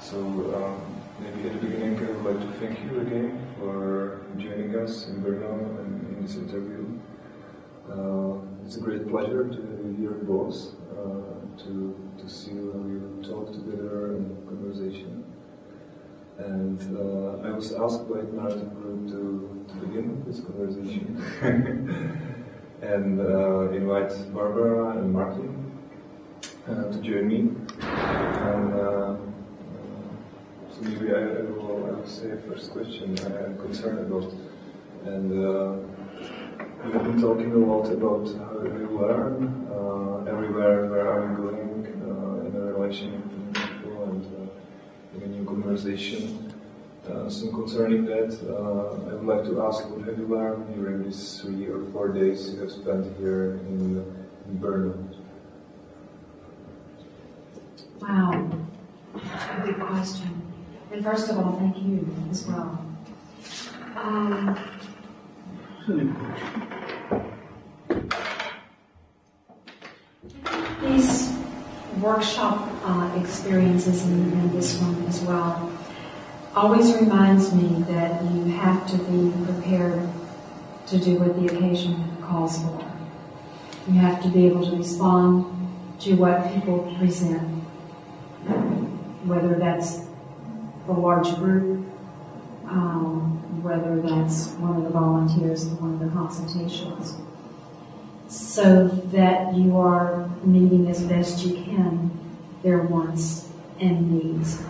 So maybe at the beginning I would like to thank you again for joining us in Brno and in this interview. It's a great pleasure to have you here both, to see how you talk together in conversation. And I was asked by the Narativ group to begin this conversation and invite Barbara and Martin to join me. And so maybe I will say a first question I'm concerned about. And we have been talking a lot about how you learn, everywhere, where are you going in a relation with people and in a new conversation. So concerning that, I would like to ask, what have you learned during these 3 or 4 days you have spent here in Brno? Wow, a big question. And first of all, thank you as well. These workshop experiences and this one as well always reminds me that you have to be prepared to do what the occasion calls for. You have to be able to respond to what people present, whether that's a large group, whether that's one of the volunteers in one of the consultations, so that you are meeting as best you can their wants and needs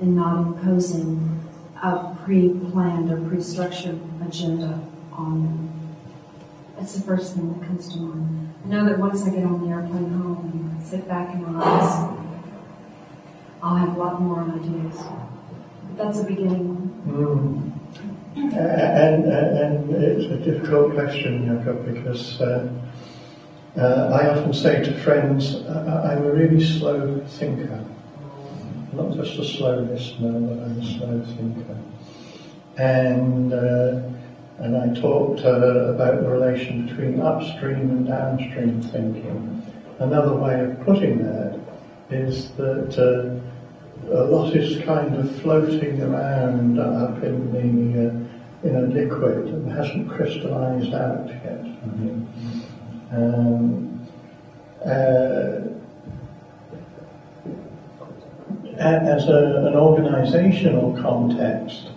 and not imposing a pre-planned or pre-structured agenda on them. That's the first thing that comes to mind. I know that once I get on the airplane home and sit back and relax, I'll have a lot more ideas. But that's a beginning one. And it's a difficult question, Jakob, because I often say to friends, I'm a really slow thinker. Not just a slow listener, but I'm a slow thinker. And I talked about the relation between upstream and downstream thinking. Another way of putting that is that a lot is kind of floating around up in a liquid and hasn't crystallized out yet. As an organizational context,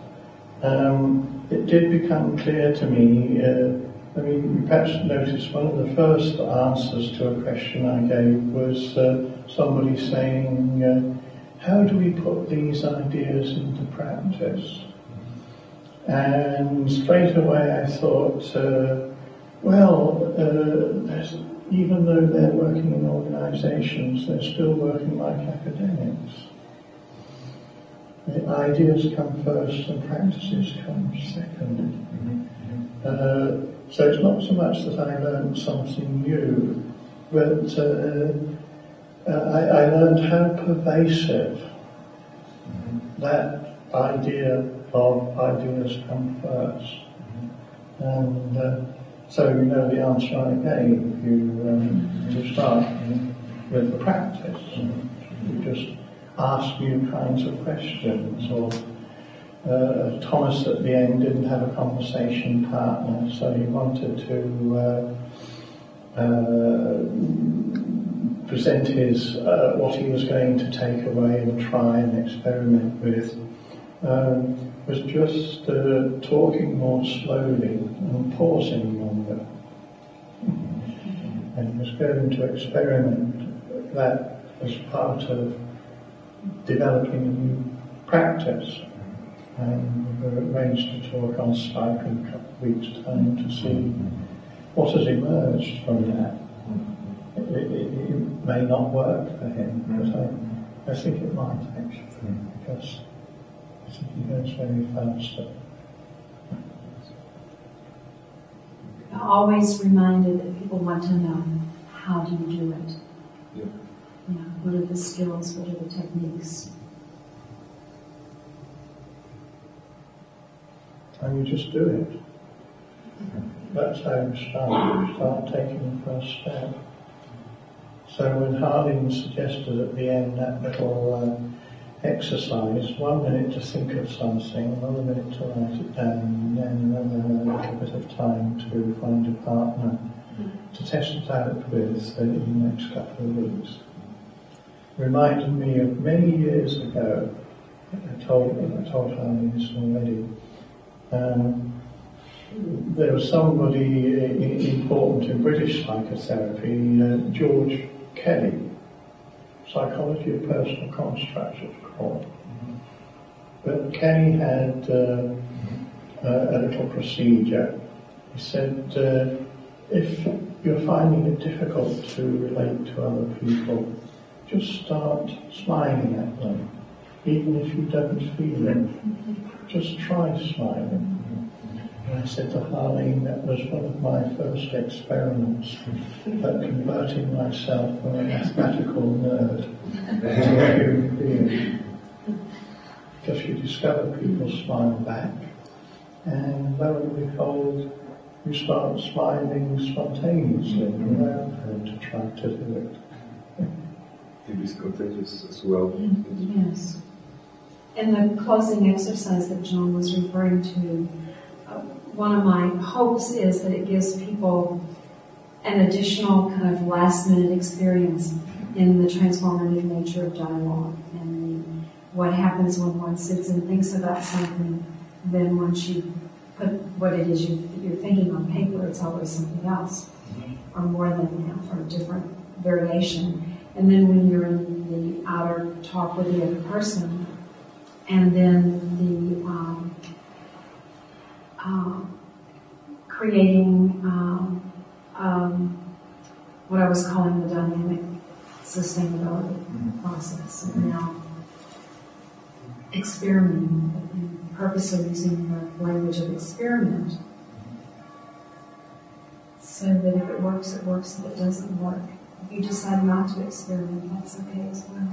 it did become clear to me, you perhaps noticed one of the first answers to a question I gave was somebody saying, how do we put these ideas into practice? And straight away I thought, even though they're working in organizations, they're still working like academics. The ideas come first and practices come second. So it's not so much that I learned something new, but I learned how pervasive that idea of ideas come first. And so you know the answer I gave. You start with the practice. You just ask new kinds of questions. Or Thomas at the end didn't have a conversation partner, so he wanted to present his what he was going to take away and try and experiment with. Was just talking more slowly and pausing longer. And he was going to experiment that as part of developing a new practice. And we were arranged to talk on Skype in a couple of weeks' time to see what has emerged from that. It may not work for him, but I think it might actually, because I think he goes very fast. I'm always reminded that people want to know, how do you do it? What are the skills, what are the techniques? And you just do it. That's how you start. You start taking the first step. So when Harlene suggested at the end that little exercise, 1 minute to think of something, another minute to write it down, and then another little bit of time to find a partner to test it out with in the next couple of weeks. Reminded me of many years ago, I told Harlene this already, there was somebody important in British psychotherapy, George Kelly, Psychology of Personal Construct, it's called. But Kelly had a little procedure. He said, if you're finding it difficult to relate to other people, just start smiling at them, even if you don't feel it. Just try smiling. And I said to Harlene, that was one of my first experiments at converting myself from a mathematical nerd to a human being. Because you discover people smile back, and lo and behold, you start smiling spontaneously without having to try to do it. It is contagious as well. Yes. In the closing exercise that John was referring to, one of my hopes is that it gives people an additional kind of last-minute experience in the transformative nature of dialogue and what happens when one sits and thinks about something. Then once you put what it is you're thinking on paper, it's always something else, or more than that, or a different variation. And then when you're in the outer talk with the other person, and then the creating what I was calling the dynamic sustainability process, and now experimenting, and purposely using the language of experiment, so that if it works, it works. If it doesn't work, if you decide not to experiment, that's okay as well.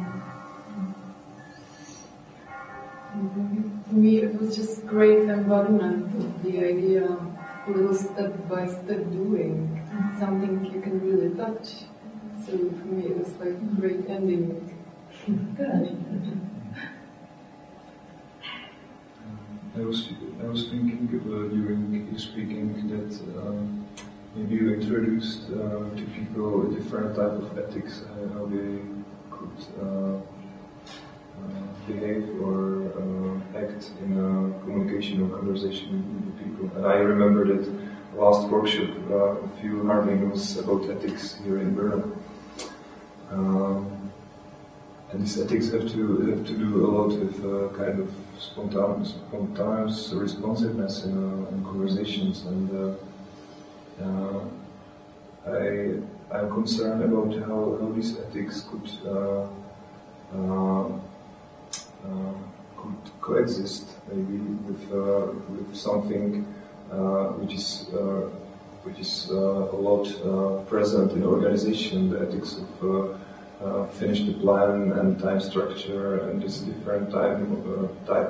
For me, it was just great embodiment of the idea of little step-by-step doing, something you can really touch. So for me, it was like a great ending. Good. I was thinking during your speaking that maybe you introduced to people a different type of ethics, how they could behave or act in a communication or conversation with people. And I remember that last workshop a few Harlene was about ethics here in Brně. And these ethics have to do a lot with kind of spontaneous responsiveness in conversations, and I'm concerned about how these ethics could coexist maybe with something which is a lot present in organization, the ethics of finish the plan and time structure, and this different type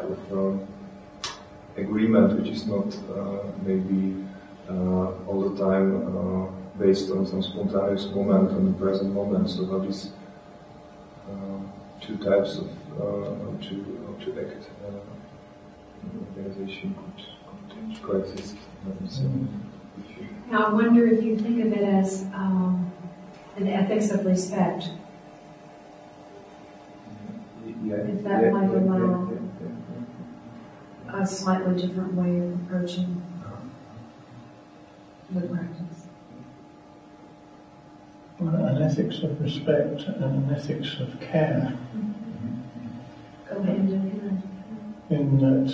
of agreement which is not maybe all the time based on some spontaneous moment, on the present moment. So how these two types of how to act in an organization could coexist. Now I wonder if you think of it as an ethics of respect. If that might allow a slightly different way of approaching the practice. Well, an ethics of respect and an ethics of care. Go ahead and do it. In that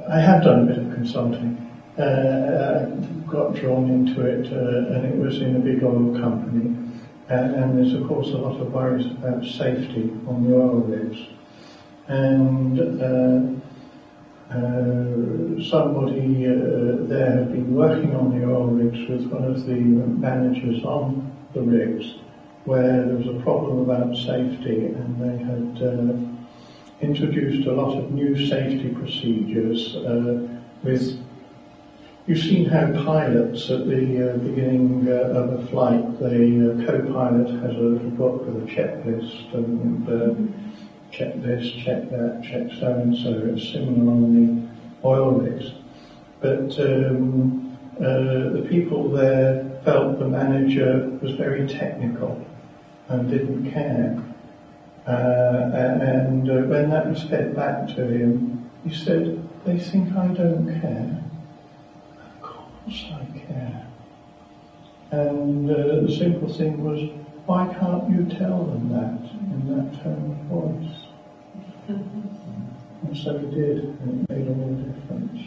I have done a bit of consulting. I got drawn into it, and it was in a big oil company. And there's of course a lot of worries about safety on the oil rigs. And somebody there had been working on the oil rigs with one of the managers on the rigs, where there was a problem about safety, and they had introduced a lot of new safety procedures with you've seen how pilots at the beginning of a flight, the co-pilot has a little book with a checklist and check this, check that, check so and so. It's similar on the oil rigs. But the people there felt the manager was very technical and didn't care. And when that was fed back to him, he said, "They think I don't care." Of course I care. And the simple thing was, why can't you tell them that in that tone of voice? And so he did, and it made all the difference.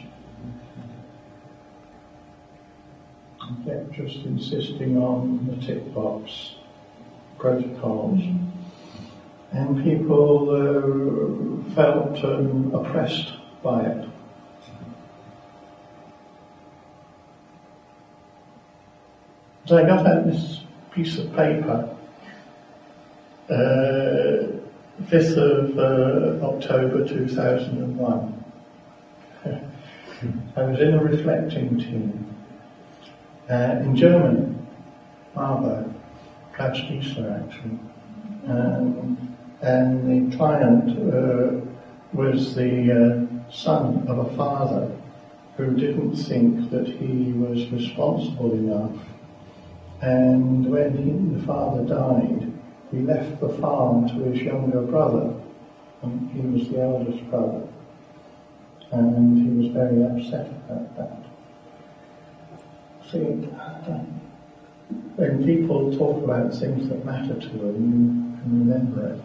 He kept just insisting on the tick box protocols. And people felt oppressed by it. So I got out this piece of paper, 5th of October 2001. I was in a reflecting team in Germany, Marburg, Platzdiesler actually. And the client was the son of a father who didn't think that he was responsible enough. And when the father died, he left the farm to his younger brother, and he was the eldest brother. And he was very upset about that. See, when people talk about things that matter to them, remember it.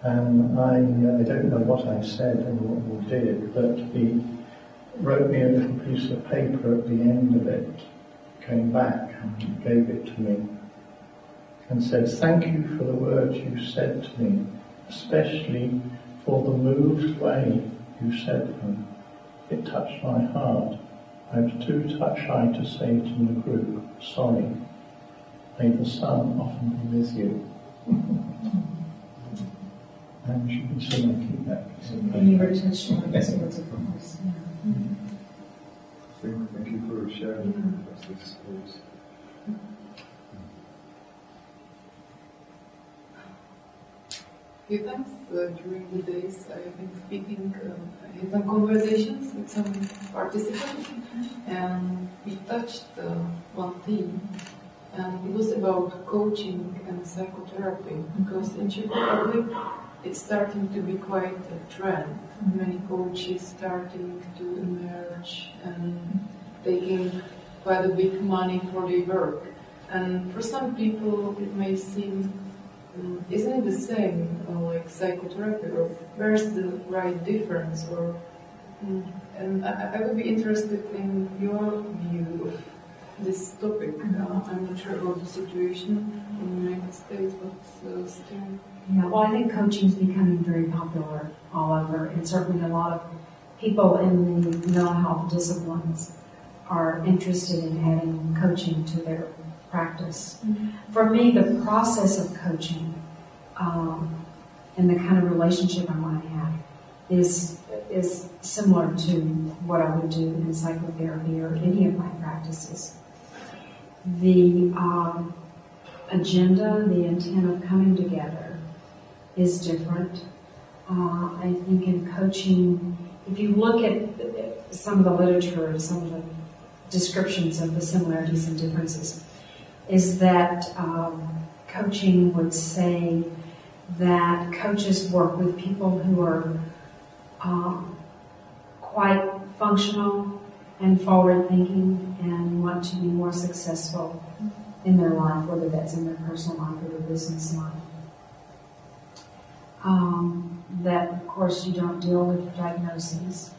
And I don't know what I said or did, but he wrote me a little piece of paper at the end of it, came back and gave it to me, and said, "Thank you for the words you said to me, especially for the moved way you said them. It touched my heart. I was too shy to say it in the group. Sorry. May the sun often be with you." And you can see I keep that. And you were touched on this words of course. Thank you for sharing with us this stories. A few times during the days I have been speaking, I had some conversations with some participants, and we touched one theme, and it was about coaching and psychotherapy, because in Czech Republic it's starting to be quite a trend. Many coaches starting to emerge and taking quite a big money for their work. And for some people it may seem, isn't it the same like psychotherapy, or where's the right difference? Or and I would be interested in your view of this topic. I'm not sure about the situation in the United States, but still. Yeah, well, I think coaching is becoming very popular all over, and certainly a lot of people in the mental health disciplines are interested in adding coaching to their practice. Mm-hmm. For me, the process of coaching and the kind of relationship I want to have is similar to what I would do in psychotherapy or any of my practices. The agenda, the intent of coming together is different. I think in coaching, if you look at some of the literature, some of the descriptions of the similarities and differences, is that coaching would say that coaches work with people who are quite functional and forward-thinking and want to be more successful in their life, whether that's in their personal life or their business life. That, of course, you don't deal with diagnoses.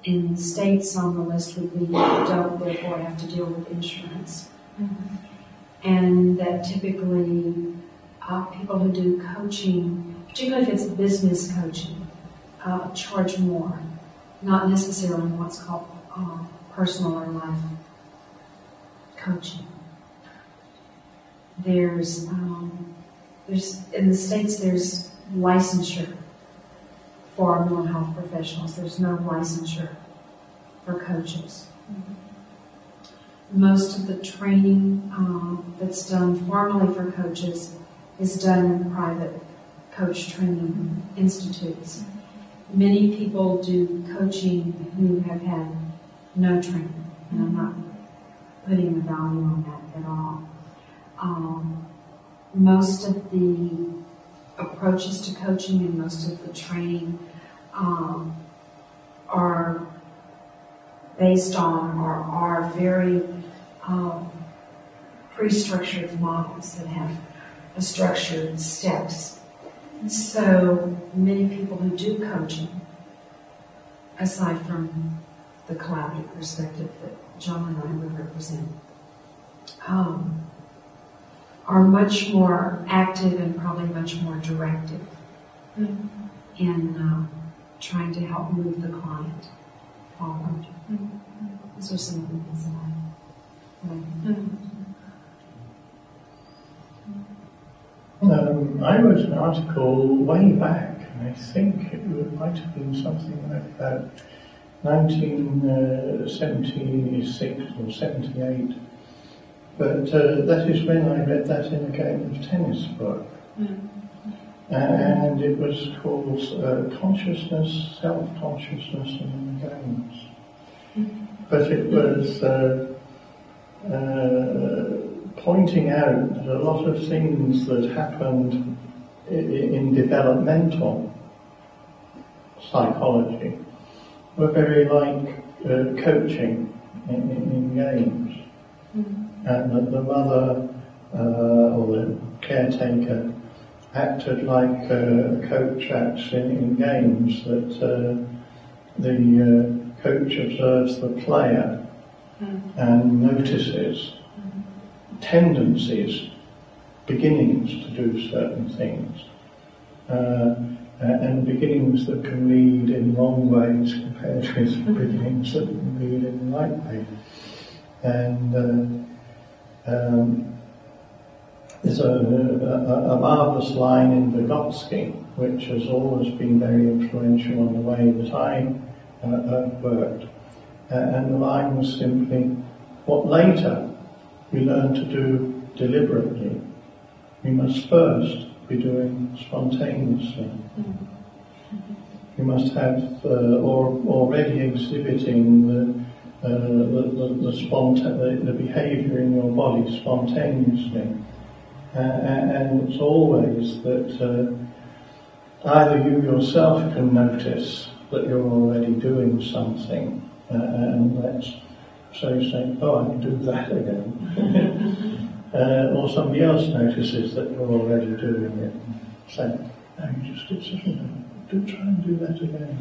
In the States, on the list would be don't therefore have to deal with insurance. Mm-hmm. And that typically people who do coaching, particularly if it's business coaching, charge more, not necessarily what's called personal or life coaching. There's in the States there's licensure for mental health professionals. There's no licensure for coaches. Most of the training that's done formally for coaches is done in private coach training institutes. Many people do coaching who have had no training, and I'm not putting a value on that at all. Most of the approaches to coaching and most of the training are based on or are very pre-structured models that have structured steps. So many people who do coaching, aside from the collaborative perspective that John and I would represent, are much more active and probably much more directive in trying to help move the client forward. Those are some of the things that I wrote an article way back, and I think it might have been something like about 1976 or 78. But that is when I read that in a game of tennis book. And it was called Consciousness, Self-Consciousness in the Games. But it was pointing out that a lot of things that happened in developmental psychology were very like coaching in games. And that the mother or the caretaker acted like a coach acts in games, that the coach observes the player and notices tendencies, beginnings to do certain things, and beginnings that can lead in wrong ways compared with beginnings that can lead in the right way. And there's a marvellous line in Vygotsky, which has always been very influential on the way that I worked. And the line was simply, what later we learn to do deliberately, we must first be doing spontaneously. You must have already exhibiting the behaviour in your body spontaneously. And it's always that either you yourself can notice that you're already doing something, and let's say, oh, I can do that again. Or somebody else notices that you're already doing it, and say, no, you just did something, do try and do that again.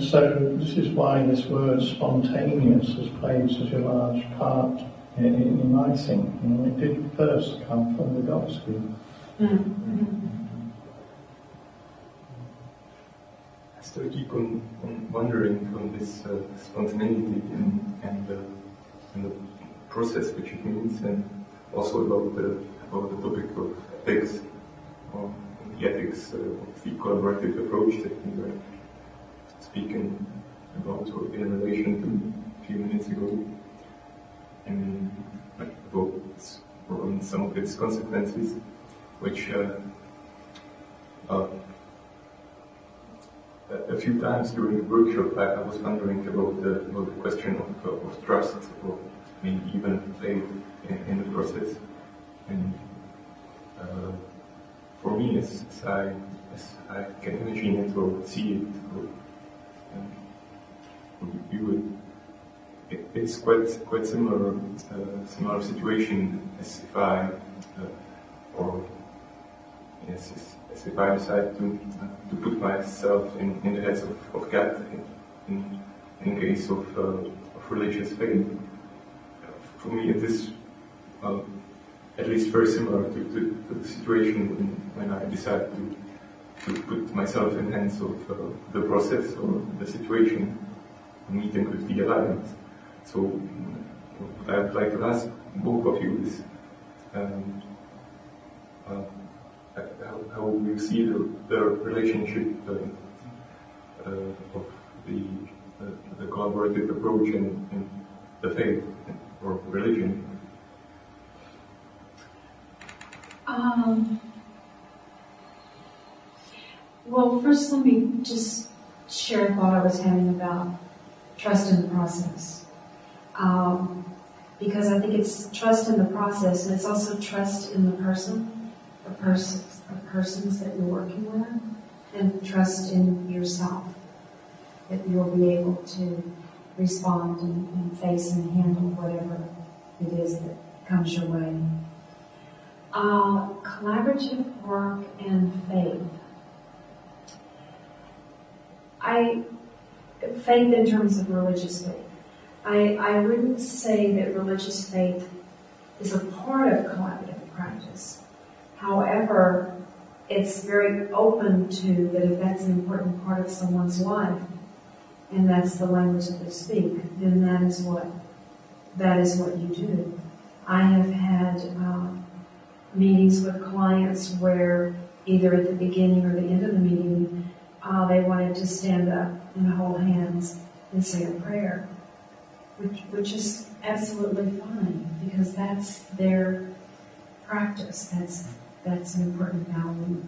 So this is why this word spontaneous has played such a large part in my thinking. It did first come from Vygotsky. I still keep on wondering from this spontaneity and the process which it means, and also about the topic of ethics, or the ethics of the collaborative approach that we were speaking about, or in relation to a few minutes ago, and about some of its consequences, which a few times during the workshop I was wondering about the question of trust, or maybe even faith in the process. And for me, as I can imagine it or see it, or view it, it's quite similar situation as if I as if I decide to put myself in the hands of God in the case of religious faith. For me, it is at least very similar to the situation when I decide to put myself in the hands of the process or the situation, meeting with the alliance. So what I would like to ask both of you is how you see the relationship of the collaborative approach in the faith or religion? Well, first let me just share a thought I was having about trust in the process. Because I think it's trust in the process, and it's also trust in the persons that you're working with, and trust in yourself, that you'll be able to respond and face and handle whatever it is that comes your way. Collaborative work and faith. Faith in terms of religious faith. I wouldn't say that religious faith is a part of collaborative practice. However, it's very open to that if that's an important part of someone's life, and that's the language that they speak, then that is what you do. I have had meetings with clients where either at the beginning or the end of the meeting, they wanted to stand up and hold hands and say a prayer, which is absolutely fine because that's their practice. That's an important value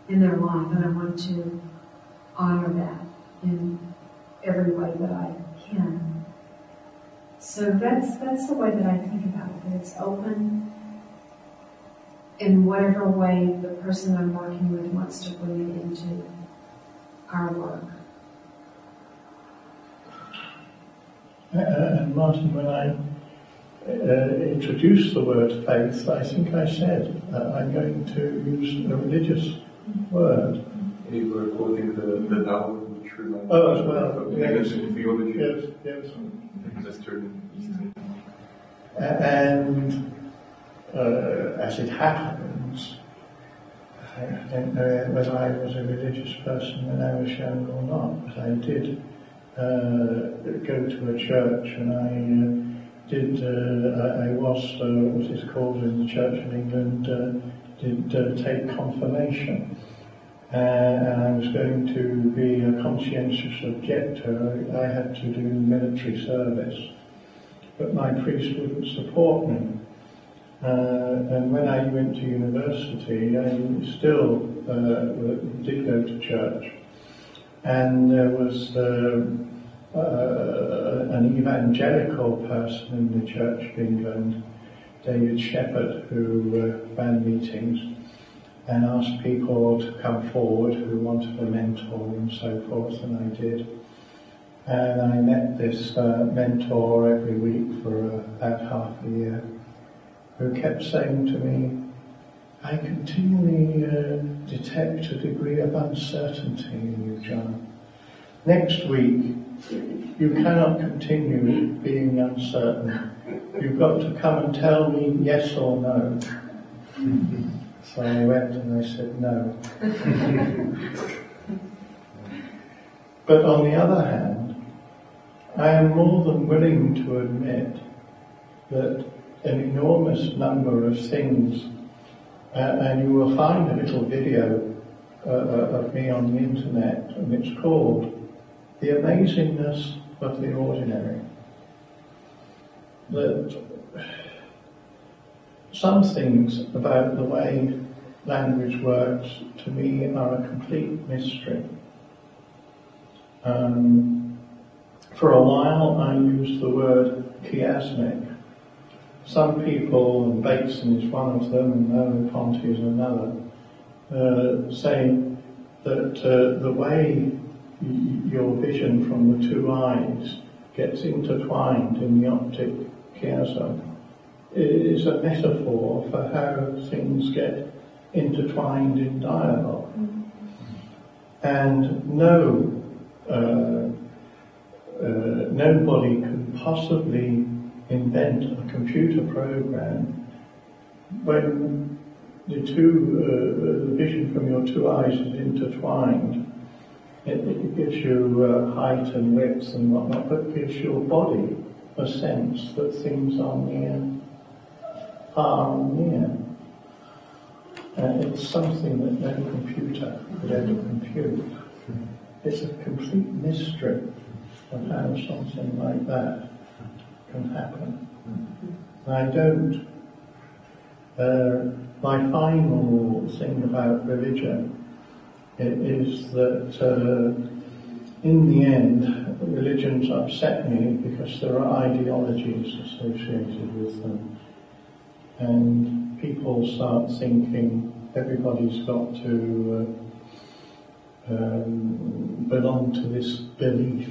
in their life, and I want to honor that in every way that I can. So that's the way that I think about it. That it's open in whatever way the person I'm working with wants to bring it into our work. And Martin, when I introduced the word faith, I think I said I'm going to use a religious word. You were quoting the Tao, which reminds me as well. of negative theology. Yes. Western, Eastern. And as it happens, I don't know whether I was a religious person when I was young or not, but I did go to a church, and I was what is called in the Church of England, did take confirmation. And I was going to be a conscientious objector. I had to do military service, but my priest wouldn't support me. And when I went to university, I still did go to church. And there was an evangelical person in the Church of England, David Shepherd, who ran meetings and asked people to come forward who wanted a mentor and so forth, and I did. And I met this mentor every week for about half a year, who kept saying to me, I continually detect a degree of uncertainty in you, John. Next week, you cannot continue being uncertain. You've got to come and tell me yes or no. So I went and I said no. But on the other hand, I am more than willing to admit that an enormous number of things, and you will find a little video of me on the internet, and it's called The Amazingness of the Ordinary. That some things about the way language works, to me, are a complete mystery. For a while, I used the word chiasmic. Some people, and Bateson is one of them, and Merleau-Ponty is another, say that the way your vision from the two eyes gets intertwined in the optic chiasm is a metaphor for how things get intertwined in dialogue. And nobody can possibly invent a computer program when the vision from your two eyes is intertwined. It gives you height and width and whatnot, but gives your body a sense that things are near, far and near. it's something that no computer could ever compute. It's a complete mystery of how something like that can happen. I don't. My final thing about religion is that in the end, religions upset me because there are ideologies associated with them. And people start thinking everybody's got to belong to this belief.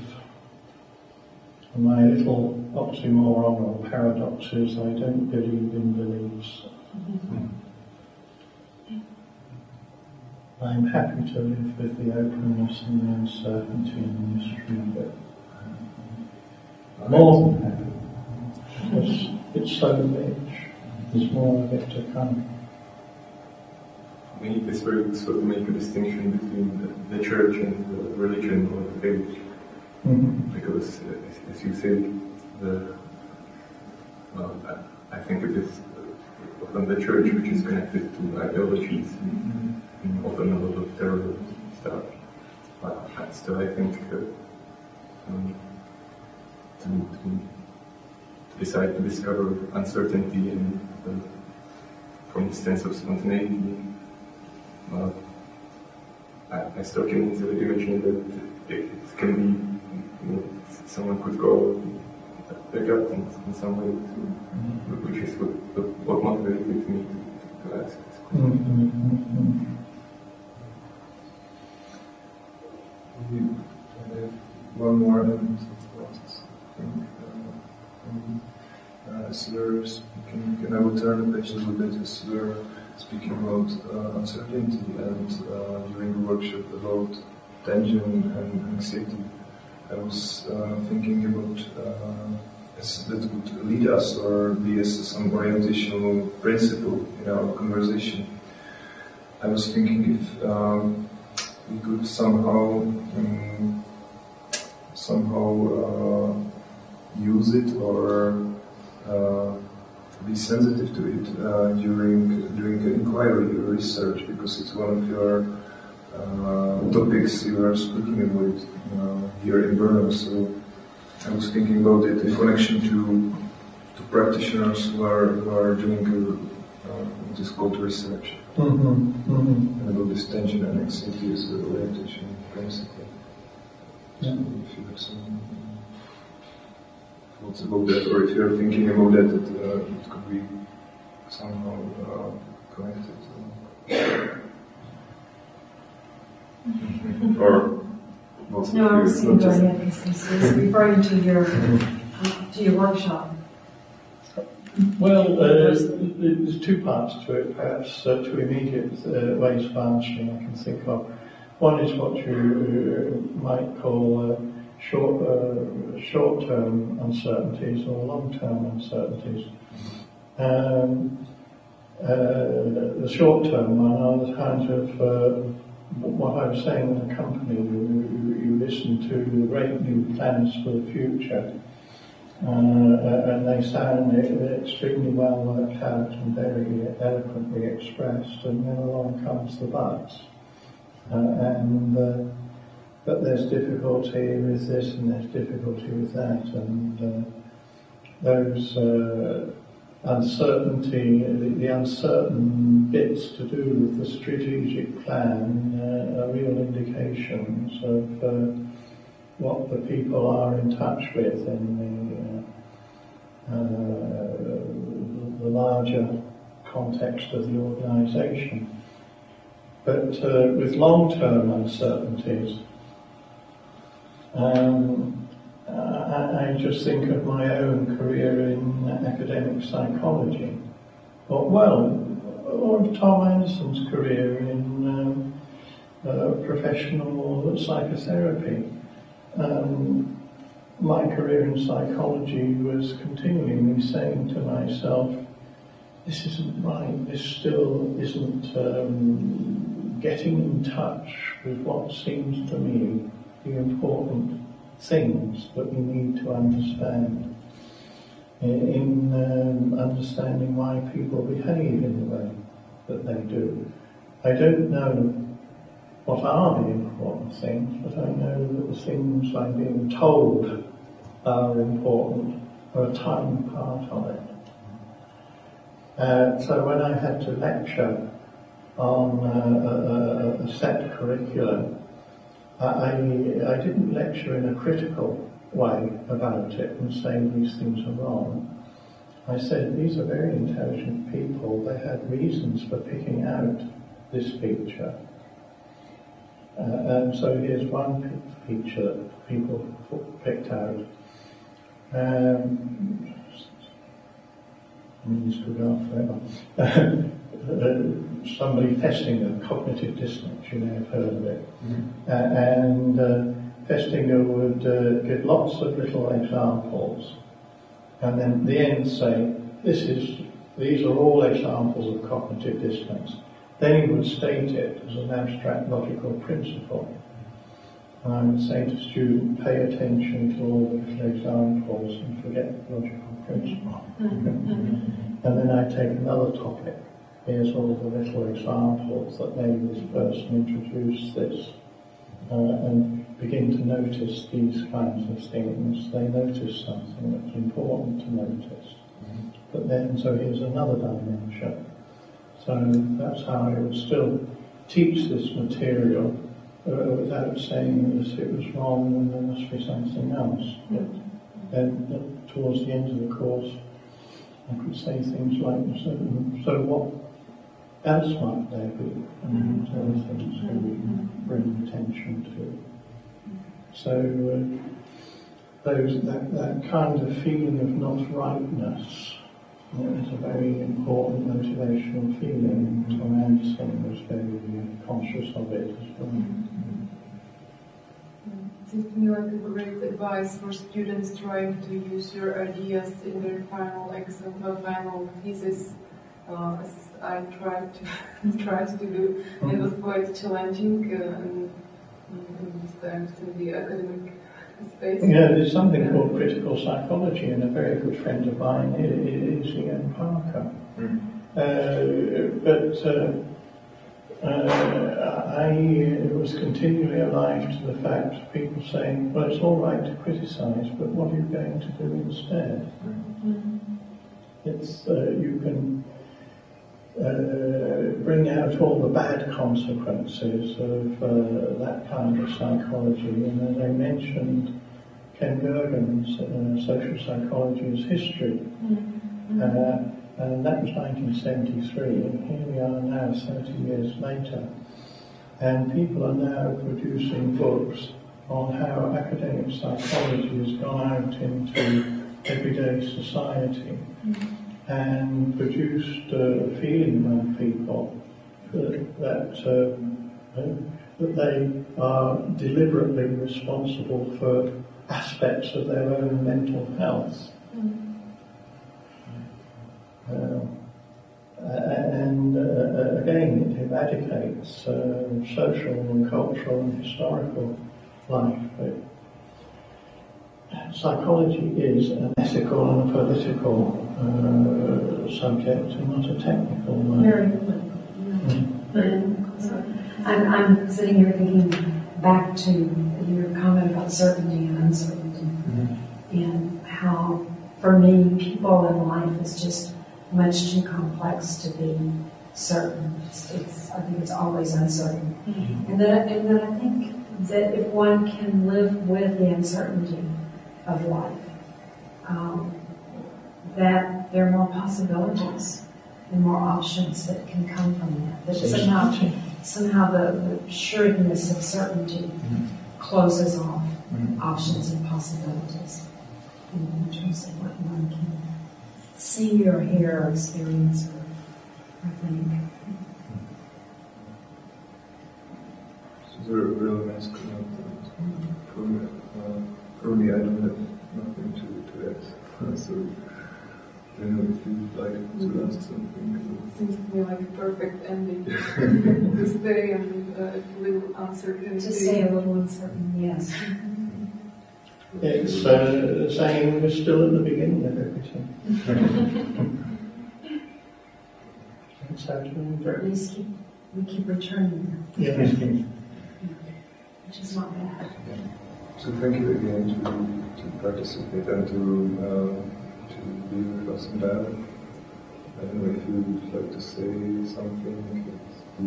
And my little oxymoron or paradox is I don't believe in beliefs. I'm happy to live with the openness and the uncertainty and the mystery, but more than happy, because it's so rich. There's more of it to come. For me, it's very useful to make a distinction between the church and the religion or the faith. Because, as you say, I think it is often the church which is connected to ideologies, and often a lot of terror stuff. But still, I think to decide to discover uncertainty and, from the sense of spontaneity, I started imagining that it can be, someone could go their gut in some way, which is what motivated me to ask this question. One more thing. As you're speaking, and I will turn the page a little bit, as you're speaking about uncertainty and during the workshop about tension and anxiety, I was thinking about as that would lead us or be as some orientational principle in our conversation. I was thinking if we could somehow use it or be sensitive to it during the inquiry or research, because it's one of your topics you are speaking about here in Brno. So I was thinking about it in connection to practitioners who are doing what is called research, and about this tension and anxiety as an orientation principle. So if you have some thoughts about that, or if you're thinking about that, it could be somehow connected. Or also no, I was seeing go ahead because this is referring to your workshop. Well, there's two parts to it, perhaps two immediate ways of answering I can think of. One is what you might call short-term uncertainties or long-term uncertainties. The short-term one are the kinds of what I was saying in the company. You listen to the great new plans for the future, and they sound extremely well worked out and very eloquently expressed, and then along comes the buts. But there's difficulty with this and there's difficulty with that, and those uncertainty, the uncertain bits to do with the strategic plan are real indications of what the people are in touch with in the larger context of the organisation. But with long-term uncertainties, I just think of my own career in academic psychology, or of Tom Anderson's career in professional psychotherapy. My career in psychology was continually saying to myself, this isn't right, this still isn't getting in touch with what seems to me the important things that we need to understand in understanding why people behave in the way that they do. I don't know what are the important things, but I know that the things I'm being told are important are a tiny part of it. So when I had to lecture on a set curriculum, I didn't lecture in a critical way about it and say these things are wrong. I said these are very intelligent people. They had reasons for picking out this feature. And so here's one feature that people picked out. This could go on forever. Somebody Festinger, cognitive dissonance, you may have heard of it. And Festinger would give lots of little examples, and then at the end say, these are all examples of cognitive dissonance. Then he would state it as an abstract logical principle. And I would say to students, pay attention to all the little examples and forget the logical principle. And then I'd take another topic. Here's all the little examples that maybe this person introduced this. And begin to notice these kinds of things. They notice something that's important to notice. But then, so here's another dimension. So that's how I would still teach this material without saying that it was wrong and there must be something else. But then towards the end of the course, I could say things like, so what else might there be? And other things that we bring attention to. So that kind of feeling of not rightness is a very important motivational feeling. Tom Anderson was very conscious of it as well. It seems to me like a great advice for students trying to use your ideas in their final exam, final thesis, as I tried to do. It was quite challenging in these times in the academic space. Yeah, there's something called critical psychology, and a very good friend of mine is Ian Parker. I was continually alive to the fact of people saying, well, it's all right to criticise, but what are you going to do instead? It's you can bring out all the bad consequences of that kind of psychology. And as I mentioned, Ken Gergen's social psychology is history. And that was 1973, and here we are now 30 years later. And people are now producing books on how academic psychology has gone out into everyday society and produced a feeling among people that they are deliberately responsible for aspects of their own mental health. Again, it eradicates social and cultural and historical life. But psychology is an ethical and a political subject and not a technical one. Very political. I'm sitting here thinking back to your comment about certainty and uncertainty, and how, for me, people in life is just much too complex to be certain. I think it's always uncertain. And then I think that if one can live with the uncertainty of life, that there are more possibilities and more options that can come from that. That somehow the sureness of certainty closes off options and possibilities in terms of what one can see or hear or experience or think. It's a real nice comment. For me, I don't have nothing to add. So, I don't know if you'd like to ask something. It seems to me like a perfect ending to stay and a little uncertainty. To stay a little uncertain, yes. It's saying we're still at the beginning of everything. It's Please we keep returning there, Yes. which is not bad. So thank you again to participate and to be with us in dialogue. I don't know if you would like to say something.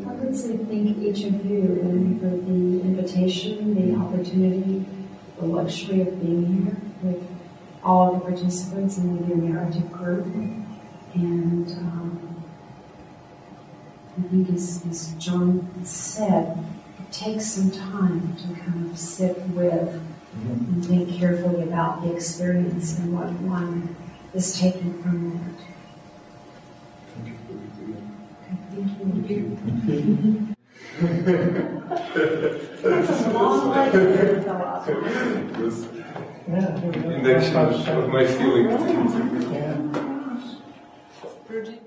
I would say thank each of you for the invitation, the opportunity, the luxury of being here with all of the participants and with your Narativ group. And I think as John said, it takes some time to kind of sit with and think carefully about the experience and what one is taking from that. Thank you for it again. Thank you. That's a long life there, Philip. It was Yeah. indection of my feelings. Yeah. Project